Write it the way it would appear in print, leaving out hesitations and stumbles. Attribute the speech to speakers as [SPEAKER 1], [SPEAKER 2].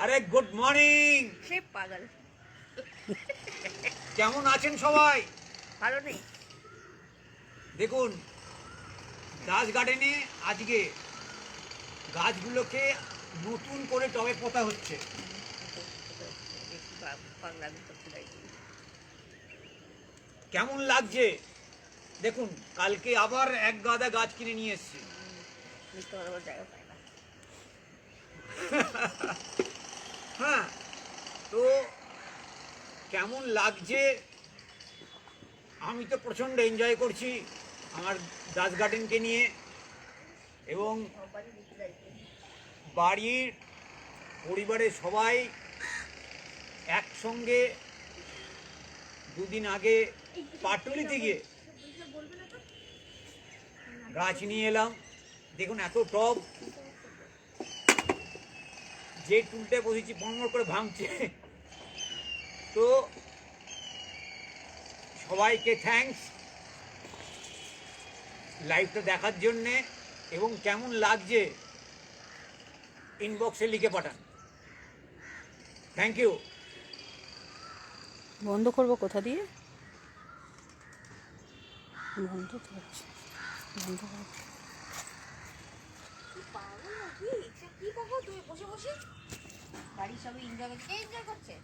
[SPEAKER 1] আরে good morning.
[SPEAKER 2] সে পাগল।
[SPEAKER 1] কেমন আছেন সবাই?
[SPEAKER 2] ভালো নেই।
[SPEAKER 1] দেখুন, দাস গার্ডেনে আজকে গাছগুলোকে নতুন করে টবে পোতা হচ্ছে। কেমন লাগছে দেখুন। কালকে আবার এক গাদা গাছ কিনে নিয়ে এসছি। হ্যাঁ, তো কেমন লাগছে? আমি তো প্রচণ্ড এনজয় করছি আমার দাস গার্ডেনকে নিয়ে, এবং বাড়ির পরিবারের সবাই একসঙ্গে দুদিন আগে পাটুলিতে গিয়ে গাছ নিয়ে এলাম। দেখুন এত টব, যে টুলটায় বসেছি পরমর করে ভাঙছে। তো সবাইকে থ্যাঙ্কস লাইভটা দেখার জন্যে, এবং কেমন লাগছে ইনবক্সে লিখে পাঠান। Thank you.
[SPEAKER 3] বন্ধ করবো কোথা দিয়ে? বন্ধ তো হচ্ছে, বন্ধ করবো।
[SPEAKER 2] কি পাগল তুই বসে বসে? বাড়ির সবাই এনজয় করছে, করছে।